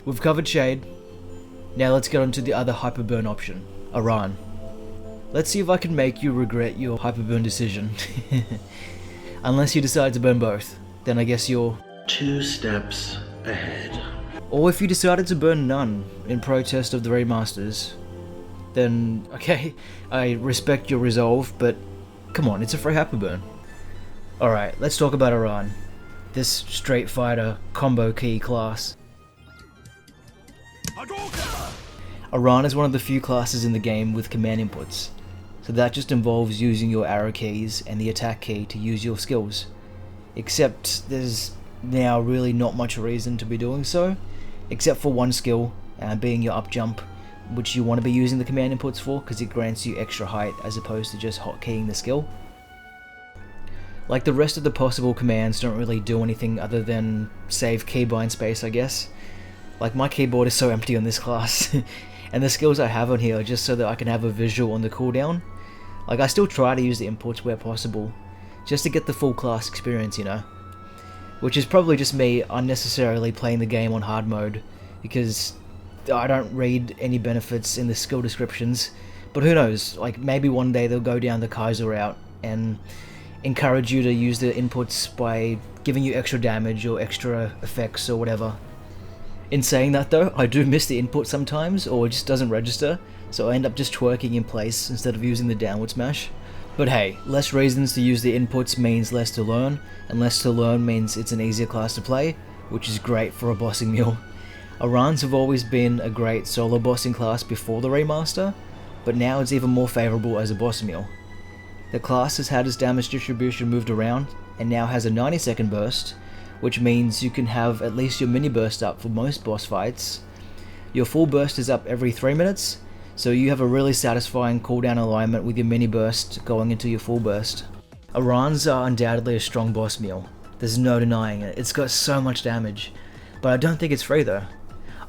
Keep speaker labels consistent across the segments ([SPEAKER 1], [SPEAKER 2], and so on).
[SPEAKER 1] We've covered Shade. Now let's get on to the other Hyperburn option, Aran. Let's see if I can make you regret your Hyperburn decision. Unless you decide to burn both, then I guess you're
[SPEAKER 2] 2 steps ahead.
[SPEAKER 1] Or if you decided to burn none in protest of the remasters, then okay, I respect your resolve, but come on, it's a free Hyperburn. Alright, let's talk about Aran, this Street Fighter combo key class. Aran is one of the few classes in the game with command inputs, so that just involves using your arrow keys and the attack key to use your skills. Except there's now really not much reason to be doing so, except for one skill, being your up jump, which you want to be using the command inputs for because it grants you extra height as opposed to just hotkeying the skill. Like the rest of the possible commands don't really do anything other than save keybind space, I guess. Like my keyboard is so empty on this class, and the skills I have on here are just so that I can have a visual on the cooldown. Like I still try to use the inputs where possible, just to get the full class experience, you know. Which is probably just me unnecessarily playing the game on hard mode, because I don't read any benefits in the skill descriptions. But who knows, like maybe one day they'll go down the Kaiser route and encourage you to use the inputs by giving you extra damage or extra effects or whatever. In saying that though, I do miss the input sometimes, or it just doesn't register, so I end up just twerking in place instead of using the downward smash. But hey, less reasons to use the inputs means less to learn, and less to learn means it's an easier class to play, which is great for a bossing mule. Arans have always been a great solo bossing class before the remaster, but now it's even more favourable as a boss mule. The class has had its damage distribution moved around, and now has a 90-second burst, which means you can have at least your mini burst up for most boss fights. Your full burst is up every 3 minutes, so you have a really satisfying cooldown alignment with your mini burst going into your full burst. Arans are undoubtedly a strong boss mule, there's no denying it, it's got so much damage, but I don't think it's free though.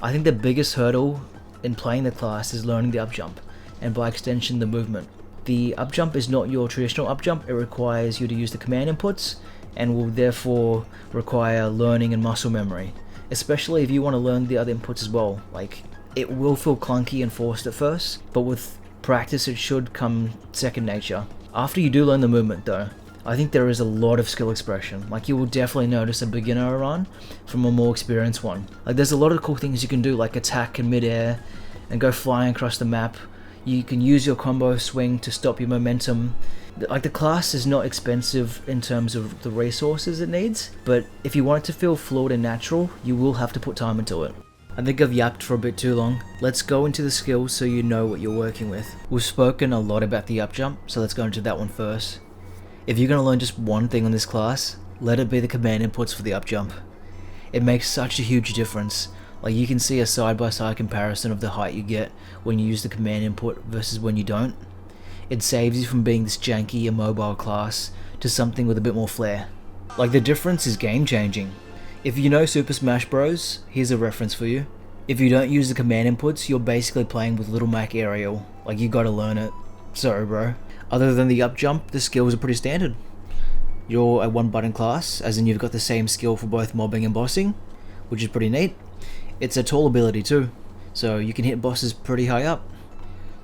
[SPEAKER 1] I think the biggest hurdle in playing the class is learning the up jump, and by extension the movement. The up jump is not your traditional up jump, it requires you to use the command inputs, and will therefore require learning and muscle memory, especially if you want to learn the other inputs as well. Like, it will feel clunky and forced at first, but with practice it should come second nature. After you do learn the movement though, I think there is a lot of skill expression. Like, you will definitely notice a beginner run from a more experienced one. Like, there's a lot of cool things you can do, like attack in midair and go flying across the map. You can use your combo swing to stop your momentum. Like, the class is not expensive in terms of the resources it needs, but if you want it to feel fluid and natural, you will have to put time into it. I think I've yapped for a bit too long. Let's go into the skills so you know what you're working with. We've spoken a lot about the up jump, so let's go into that one first. If you're going to learn just one thing on this class, let it be the command inputs for the up jump. It makes such a huge difference. Like, you can see a side-by-side comparison of the height you get when you use the command input versus when you don't. It saves you from being this janky immobile class to something with a bit more flair. Like, the difference is game-changing. If you know Super Smash Bros, here's a reference for you. If you don't use the command inputs, you're basically playing with Little Mac Ariel. Like, you gotta learn it. Sorry bro. Other than the up jump, the skills are pretty standard. You're a one button class, as in you've got the same skill for both mobbing and bossing, which is pretty neat. It's a tall ability too, so you can hit bosses pretty high up.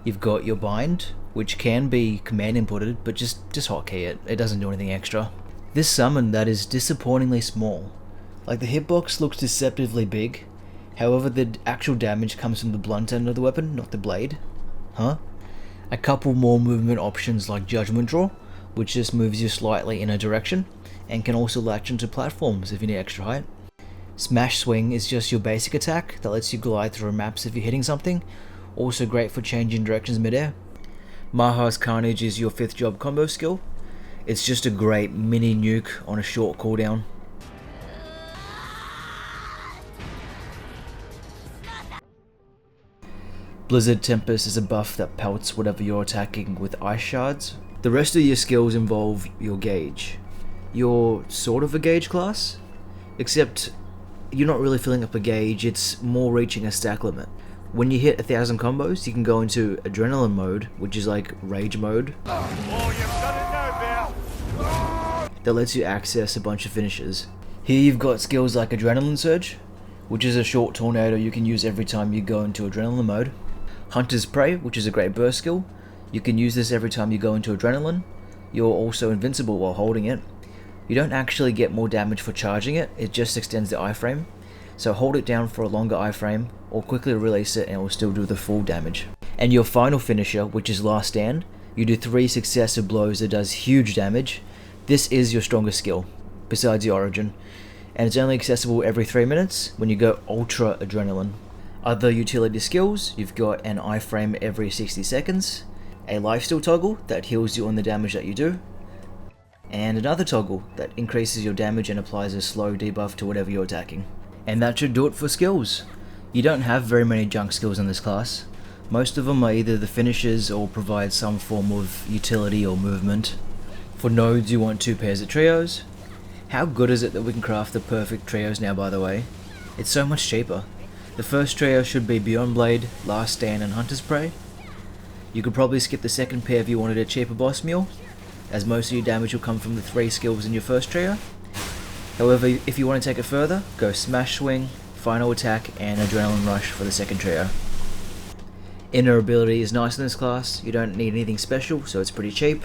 [SPEAKER 1] You've got your bind, which can be command inputted, but just hotkey it, it doesn't do anything extra. This summon that is disappointingly small. Like, the hitbox looks deceptively big, however the actual damage comes from the blunt end of the weapon, not the blade. Huh? A couple more movement options like Judgment Draw, which just moves you slightly in a direction, and can also latch onto platforms if you need extra height. Smash Swing is just your basic attack that lets you glide through maps if you're hitting something, also great for changing directions midair. Maha's Carnage is your 5th job combo skill. It's just a great mini nuke on a short cooldown. Blizzard Tempest is a buff that pelts whatever you're attacking with ice shards. The rest of your skills involve your gauge. You're sort of a gauge class, except you're not really filling up a gauge, it's more reaching a stack limit. When you hit 1,000 combos, you can go into Adrenaline mode, which is like Rage mode. That lets you access a bunch of finishes. Here you've got skills like Adrenaline Surge, which is a short tornado you can use every time you go into Adrenaline mode. Hunter's Prey, which is a great burst skill. You can use this every time you go into Adrenaline. You're also invincible while holding it. You don't actually get more damage for charging it, it just extends the iframe. So hold it down for a longer iframe, or quickly release it and it will still do the full damage. And your final finisher, which is Last Stand, you do 3 successive blows that does huge damage. This is your strongest skill, besides the Origin, and it's only accessible every 3 minutes when you go Ultra Adrenaline. Other utility skills, you've got an iframe every 60 seconds, a lifesteal toggle that heals you on the damage that you do, and another toggle that increases your damage and applies a slow debuff to whatever you're attacking. And that should do it for skills. You don't have very many junk skills in this class. Most of them are either the finishers or provide some form of utility or movement. For nodes you want 2 pairs of trios. How good is it that we can craft the perfect trios now, by the way? It's so much cheaper. The first trio should be Beyond Blade, Last Stand and Hunter's Prey. You could probably skip the second pair if you wanted a cheaper boss Mule, as most of your damage will come from the 3 skills in your first trio. However, if you want to take it further, go Smash Swing, Final Attack and Adrenaline Rush for the second trio. Inner ability is nice in this class. You don't need anything special, so it's pretty cheap.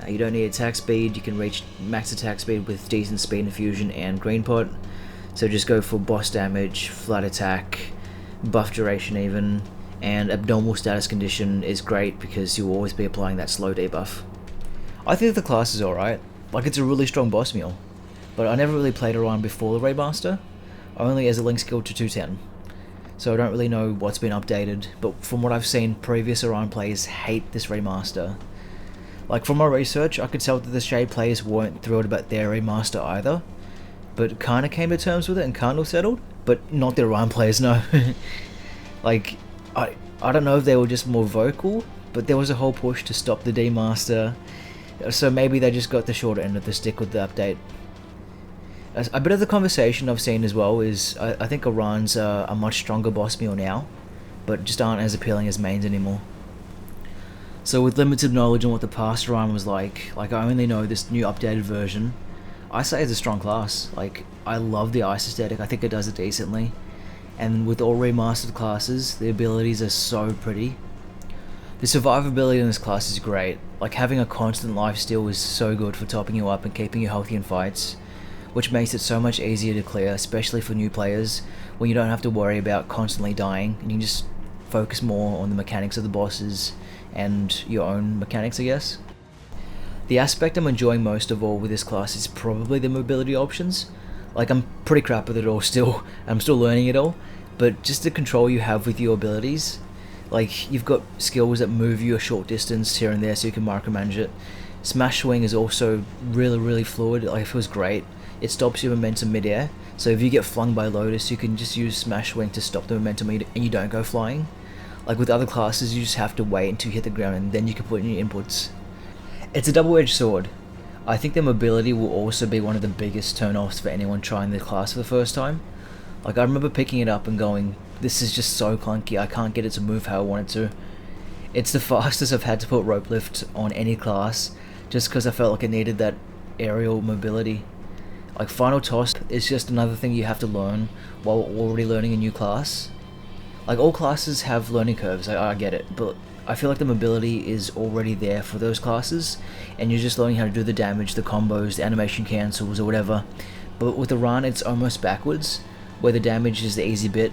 [SPEAKER 1] You don't need attack speed. You can reach max attack speed with decent speed infusion and green pot. So just go for boss damage, flat attack, buff duration even, and abnormal status condition is great because you'll always be applying that slow debuff. I think the class is alright. Like, it's a really strong boss Mule. But I never really played Aran before the Remaster, only as a link skill to 210. So I don't really know what's been updated, but from what I've seen, previous Aran players hate this remaster. Like, from my research, I could tell that the Shade players weren't thrilled about their remaster either, but kinda came to terms with it and kinda settled, but not the Aran players, no. Like, I don't know if they were just more vocal, but there was a whole push to stop the demaster, so maybe they just got the short end of the stick with the update. A bit of the conversation I've seen as well is I think Aran's a much stronger boss Mule now, but just aren't as appealing as mains anymore. So with limited knowledge on what the past Aran was like I only know this new updated version, I say it's a strong class. Like, I love the ice aesthetic, I think it does it decently, and with all remastered classes, the abilities are so pretty. The survivability in this class is great, like having a constant lifesteal is so good for topping you up and keeping you healthy in fights, which makes it so much easier to clear, especially for new players, when you don't have to worry about constantly dying, and you can just focus more on the mechanics of the bosses, and your own mechanics, I guess. The aspect I'm enjoying most of all with this class is probably the mobility options. Like, I'm pretty crap with it all still, I'm still learning it all, but just the control you have with your abilities. Like, you've got skills that move you a short distance here and there so you can micromanage it. Smash Swing is also really fluid, like, it feels great. It stops your momentum mid-air, so if you get flung by Lotus, you can just use Smash Swing to stop the momentum and you don't go flying. Like with other classes, you just have to wait until you hit the ground and then you can put in your inputs. It's a double-edged sword. I think the mobility will also be one of the biggest turn-offs for anyone trying the class for the first time. Like, I remember picking it up and going, this is just so clunky, I can't get it to move how I want it to. It's the fastest I've had to put rope lift on any class, just because I felt like it needed that aerial mobility. Like, Final Toss is just another thing you have to learn while already learning a new class. Like, all classes have learning curves, I get it, but I feel like the mobility is already there for those classes, and you're just learning how to do the damage, the combos, the animation cancels, or whatever. But with Aran, it's almost backwards, where the damage is the easy bit,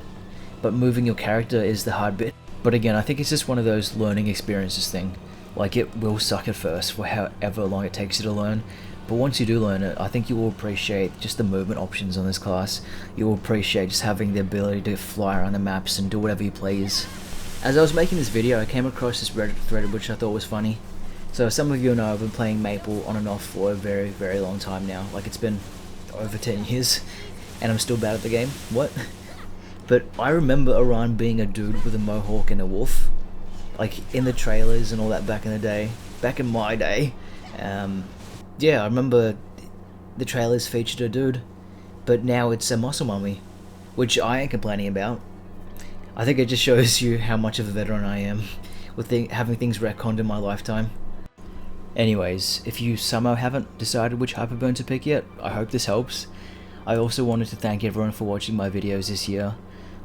[SPEAKER 1] but moving your character is the hard bit. But again, I think it's just one of those learning experiences thing. Like, it will suck at first for however long it takes you to learn, but once you do learn it, I think you will appreciate just the movement options on this class. You will appreciate just having the ability to fly around the maps and do whatever you please. As I was making this video, I came across this Reddit thread which I thought was funny. So some of you know I've been playing Maple on and off for a very long time now. Like, it's been over 10 years, and I'm still bad at the game. What? But I remember Aran being a dude with a mohawk and a wolf. Like, in the trailers and all that back in the day. Back in my day. Yeah, I remember the trailers featured a dude, but now it's a muscle mummy, which I ain't complaining about. I think it just shows you how much of a veteran I am with having things retconned in my lifetime. Anyways, if you somehow haven't decided which Hyperburn to pick yet, I hope this helps. I also wanted to thank everyone for watching my videos this year.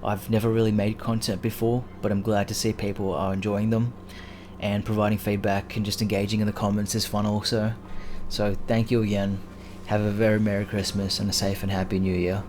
[SPEAKER 1] I've never really made content before, but I'm glad to see people are enjoying them, and providing feedback and just engaging in the comments is fun also. So thank you again. Have a very Merry Christmas and a safe and happy New Year.